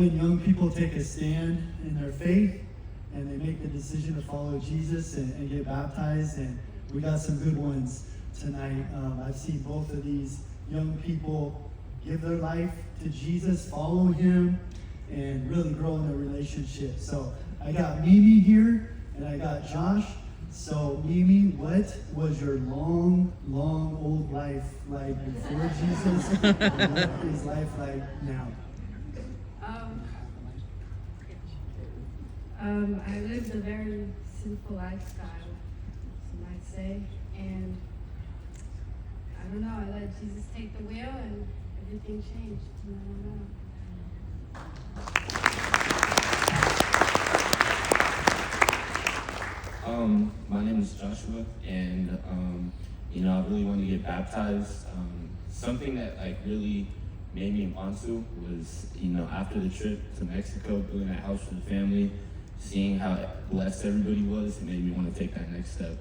When young people take a stand in their faith and they make the decision to follow Jesus and get baptized, and we got some good ones tonight. I've seen both of these young people give their life to Jesus, follow him, and really grow in their relationship. So I got Mimi here and I got Josh. So Mimi, what was your long old life like before Jesus? And what is life like now? I lived a very sinful lifestyle, some might say, and I don't know, I let Jesus take the wheel and everything changed. My name is Joshua, and I really wanted to get baptized. Something that really made me want to was, after the trip to Mexico, building that house for the family, seeing how blessed everybody was, it made me want to take that next step.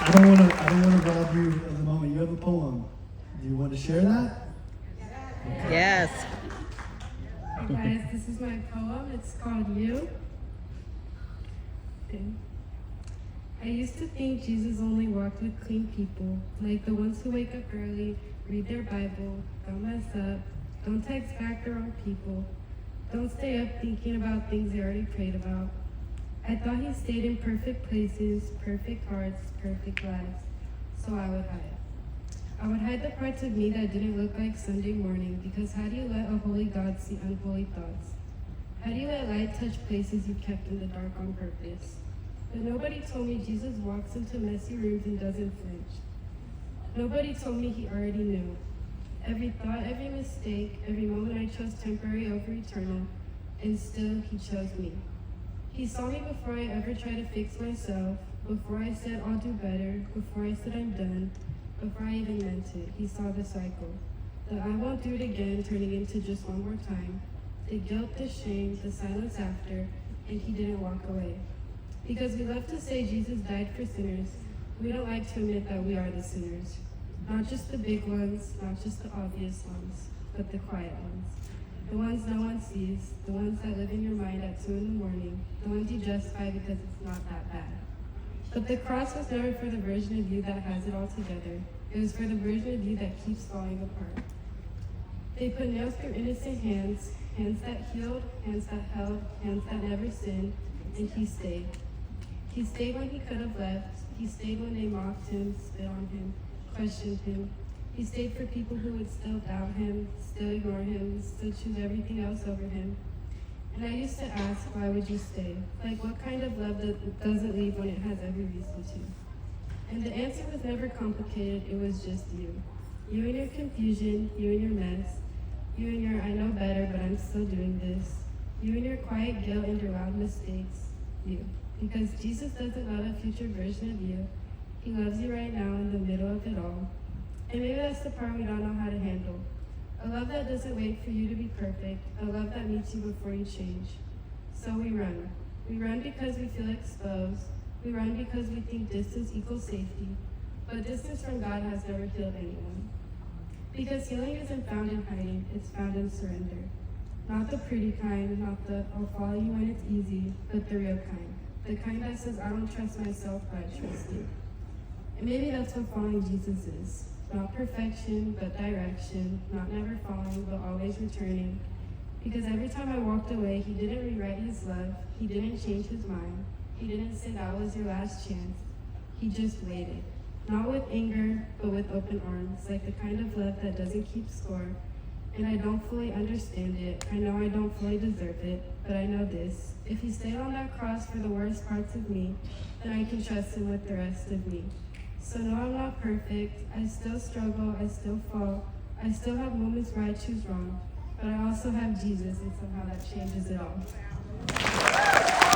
I don't want to rob you of the moment. You have a poem. Do you want to share that? Okay. Yes. Hey guys, this is my poem. It's called You. Okay. I used to think Jesus only walked with clean people, like the ones who wake up early, read their Bible, don't mess up, don't text back the wrong people, don't stay up thinking about things they already prayed about. I thought he stayed in perfect places, perfect hearts, perfect lives, so I would hide. I would hide the parts of me that didn't look like Sunday morning, because how do you let a holy God see unholy thoughts? How do you let light touch places you kept in the dark on purpose? But nobody told me Jesus walks into messy rooms and doesn't flinch. Nobody told me he already knew. Every thought, every mistake, every moment I chose temporary over eternal, and still he chose me. He saw me before I ever tried to fix myself, before I said I'll do better, before I said I'm done, before I even meant it. He saw the cycle. The I won't do it again turning into just one more time, the guilt, the shame, the silence after, and he didn't walk away. Because we love to say Jesus died for sinners, we don't like to admit that we are the sinners. Not just the big ones, not just the obvious ones, but the quiet ones. The ones no one sees, the ones that live in your mind at 2 a.m, the ones you justify because it's not that bad. But the cross was never for the version of you that has it all together. It was for the version of you that keeps falling apart. They put nails through innocent hands, hands that healed, hands that held, hands that never sinned, and he stayed. He stayed when he could have left. He stayed when they mocked him, spit on him, questioned him. He stayed for people who would still doubt him, still ignore him, still choose everything else over him. And I used to ask, why would you stay? Like, what kind of love doesn't leave when it has every reason to? And the answer was never complicated, it was just you. You and your confusion, you and your mess, you and your I know better, but I'm still doing this. You and your quiet guilt and your loud mistakes, you. Because Jesus doesn't love a future version of you. He loves you right now in the middle of it all. And maybe that's the part we don't know how to handle. A love that doesn't wait for you to be perfect, a love that meets you before you change. So we run. We run because we feel exposed. We run because we think distance equals safety. But distance from God has never healed anyone. Because healing isn't found in hiding, it's found in surrender. Not the pretty kind, not the I'll follow you when it's easy, but the real kind. The kind that says I don't trust myself, but I trust you. And maybe that's what following Jesus is. Not perfection, but direction. Not never falling, but always returning. Because every time I walked away, he didn't rewrite his love. He didn't change his mind. He didn't say that was your last chance. He just waited. Not with anger, but with open arms, like the kind of love that doesn't keep score. And I don't fully understand it. I know I don't fully deserve it, but I know this. If he stayed on that cross for the worst parts of me, then I can trust him with the rest of me. So no, I'm not perfect. I still struggle, I still fall. I still have moments where I choose wrong. But I also have Jesus, and somehow that changes it all.